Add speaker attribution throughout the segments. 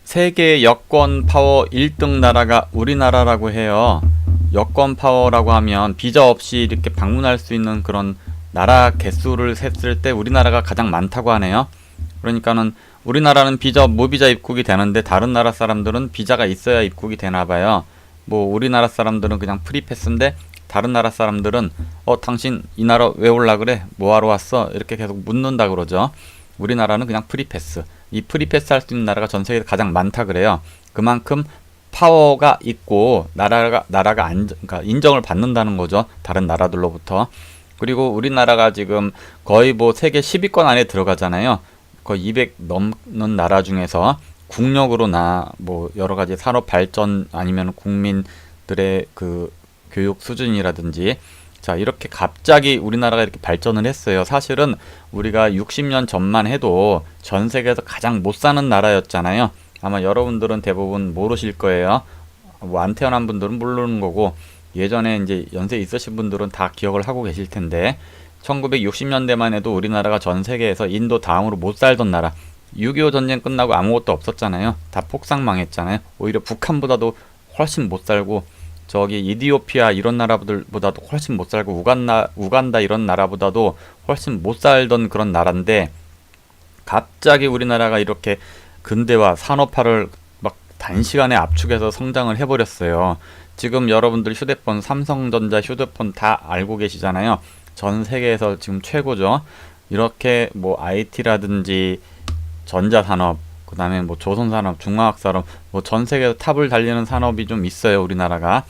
Speaker 1: 세계 여권 파워 1등 나라가 우리나라라고 해요. 여권 파워라고 하면 비자 없이 이렇게 방문할 수 있는 그런 나라 개수를 셌을 때 우리나라가 가장 많다고 하네요. 그러니까는 우리나라는 비자 무비자 입국이 되는데 다른 나라 사람들은 비자가 있어야 입국이 되나 봐요. 뭐 우리나라 사람들은 그냥 프리패스인데 다른 나라 사람들은 당신 이 나라 왜 올라 그래? 뭐하러 왔어? 이렇게 계속 묻는다 그러죠. 우리나라는 그냥 프리패스. 이 프리패스 할 수 있는 나라가 전 세계에서 가장 많다 그래요. 그만큼 파워가 있고 나라가 그러니까 인정을 받는다는 거죠. 다른 나라들로부터. 그리고 우리나라가 지금 거의 뭐 세계 10위권 안에 들어가잖아요. 거의 200 넘는 나라 중에서 국력으로나 뭐 여러 가지 산업 발전 아니면 국민들의 그 교육 수준이라든지 자 이렇게 갑자기 우리나라가 이렇게 발전을 했어요. 사실은 우리가 60년 전만 해도 전 세계에서 가장 못 사는 나라였잖아요. 아마 여러분들은 대부분 모르실 거예요. 뭐 안 태어난 분들은 모르는 거고 예전에 이제 연세 있으신 분들은 다 기억을 하고 계실 텐데 1960년대만 해도 우리나라가 전 세계에서 인도 다음으로 못 살던 나라 6.25 전쟁 끝나고 아무것도 없었잖아요. 다 폭삭망했잖아요. 오히려 북한보다도 훨씬 못 살고 저기 이디오피아 이런 나라들보다도 훨씬 못 살고 우간다 이런 나라보다도 훨씬 못 살던 그런 나라인데 갑자기 우리나라가 이렇게 근대화 산업화를 막 단시간에 압축해서 성장을 해버렸어요. 지금 여러분들 휴대폰 삼성전자 휴대폰 다 알고 계시잖아요. 전 세계에서 지금 최고죠. 이렇게 뭐 IT라든지 전자산업 그 다음에 뭐 조선산업, 중화학산업, 뭐 전 세계에서 탑을 달리는 산업이 좀 있어요, 우리나라가.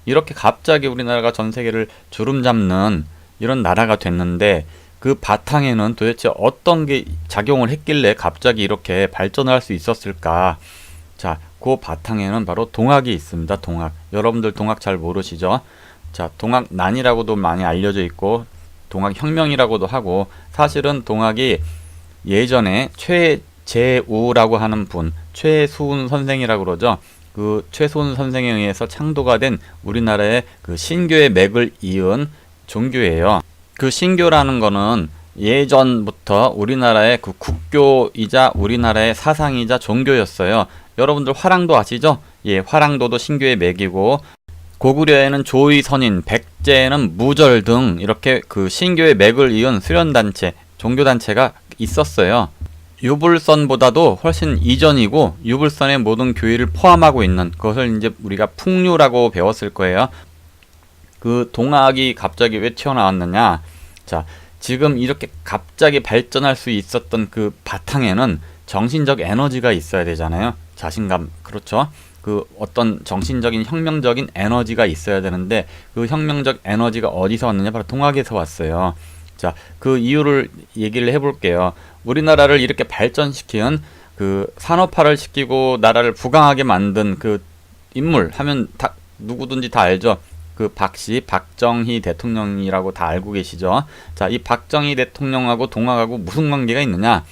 Speaker 1: 이렇게 갑자기 우리나라가 전 세계를 주름잡는 이런 나라가 됐는데, 그 바탕에는 도대체 어떤 게 작용을 했길래 갑자기 이렇게 발전을 할 수 있었을까? 자, 그 바탕에는 바로 동학이 있습니다, 동학. 여러분들 동학 잘 모르시죠? 자, 동학난이라고도 많이 알려져 있고, 동학혁명이라고도 하고, 사실은 동학이 예전에 최재우라고 하는 분, 최수훈 선생이라고 그러죠. 그 최수훈 선생에 의해서 창도가 된 우리나라의 그 신교의 맥을 이은 종교예요. 그 신교라는 거는 예전부터 우리나라의 그 국교이자 우리나라의 사상이자 종교였어요. 여러분들 화랑도 아시죠? 예, 화랑도도 신교의 맥이고 고구려에는 조의 선인, 백제에는 무절 등 이렇게 그 신교의 맥을 이은 수련단체, 종교단체가 있었어요. 유불선보다도 훨씬 이전이고 유불선의 모든 교의를 포함하고 있는 그것을 이제 우리가 풍류라고 배웠을 거예요. 그 동학이 갑자기 왜 튀어나왔느냐? 자, 지금 이렇게 갑자기 발전할 수 있었던 그 바탕에는 정신적 에너지가 있어야 되잖아요. 자신감, 그렇죠? 그 어떤 정신적인 혁명적인 에너지가 있어야 되는데 그 혁명적 에너지가 어디서 왔느냐? 바로 동학에서 왔어요. 자, 그 이유를 얘기를 해볼게요. 우리나라를 이렇게 발전시킨 그 산업화를 시키고 나라를 부강하게 만든 그 인물 하면 다 누구든지 다 알죠. 그 박씨, 박정희 대통령이라고 다 알고 계시죠. 자, 이 박정희 대통령하고 동학하고 무슨 관계가 있느냐?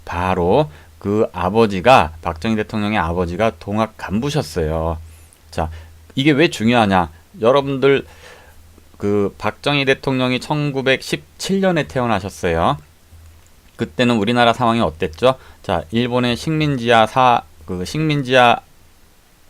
Speaker 1: 바로 그 아버지가, 박정희 대통령의 아버지가 동학 간부셨어요. 자, 이게 왜 중요하냐? 여러분들 그 박정희 대통령이 1917년에 태어나셨어요. 그때는 우리나라 상황이 어땠죠? 자, 일본의 식민지화 식민지화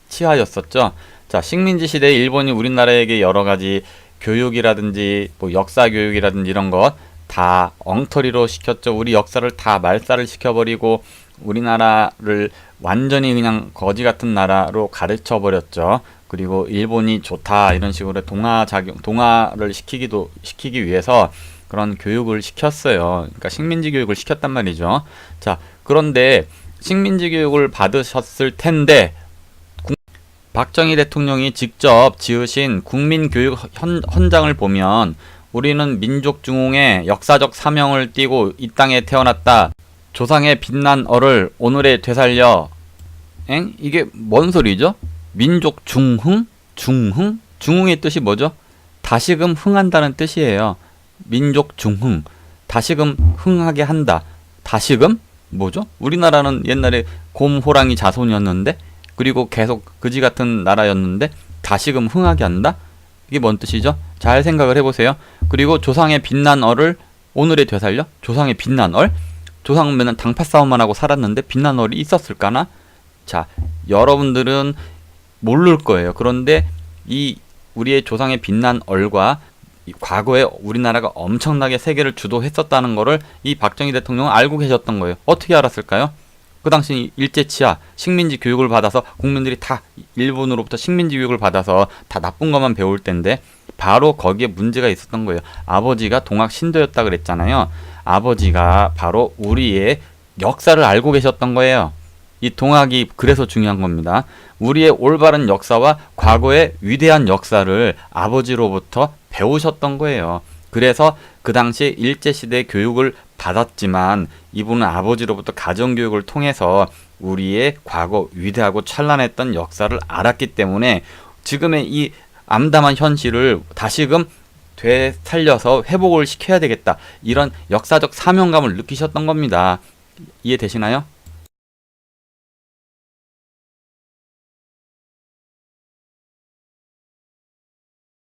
Speaker 1: 치하였었죠. 자, 식민지 시대에 일본이 우리나라에게 여러 가지 교육이라든지 뭐 역사 교육이라든지 이런 것 다 엉터리로 시켰죠. 우리 역사를 다 말살을 시켜버리고 우리나라를 완전히 그냥 거지 같은 나라로 가르쳐 버렸죠. 그리고 일본이 좋다 이런 식으로 동화를 시키기 위해서 그런 교육을 시켰어요. 그러니까 식민지 교육을 시켰단 말이죠. 자, 그런데 식민지 교육을 받으셨을 텐데 박정희 대통령이 직접 지으신 국민교육 헌장을 보면 우리는 민족 중흥의 역사적 사명을 띠고 이 땅에 태어났다. 조상의 빛난 얼을 오늘에 되살려. 이게 뭔 소리죠? 민족 중흥? 중흥? 중흥의 뜻이 뭐죠? 다시금 흥한다는 뜻이에요. 민족 중흥. 다시금 흥하게 한다. 다시금? 뭐죠? 우리나라는 옛날에 곰, 호랑이 자손이었는데 그리고 계속 그지 같은 나라였는데 다시금 흥하게 한다? 이게 뭔 뜻이죠? 잘 생각을 해보세요. 그리고 조상의 빛난 얼을 오늘에 되살려? 조상의 빛난 얼? 조상은 맨날 당파 싸움만 하고 살았는데 빛난 얼이 있었을까나? 자, 여러분들은 모를 거예요. 그런데 이 우리의 조상의 빛난 얼과 이 과거에 우리나라가 엄청나게 세계를 주도했었다는 거를 이 박정희 대통령은 알고 계셨던 거예요. 어떻게 알았을까요? 그 당시 일제치하 식민지 교육을 받아서 국민들이 다 일본으로부터 식민지 교육을 받아서 다 나쁜 것만 배울 텐데 바로 거기에 문제가 있었던 거예요. 아버지가 동학 신도였다 그랬잖아요. 아버지가 바로 우리의 역사를 알고 계셨던 거예요. 이 동학이 그래서 중요한 겁니다. 우리의 올바른 역사와 과거의 위대한 역사를 아버지로부터 배우셨던 거예요. 그래서 그 당시 일제시대 교육을 받았지만 이분은 아버지로부터 가정교육을 통해서 우리의 과거 위대하고 찬란했던 역사를 알았기 때문에 지금의 이 암담한 현실을 다시금 되살려서 회복을 시켜야 되겠다. 이런 역사적 사명감을 느끼셨던 겁니다. 이해되시나요?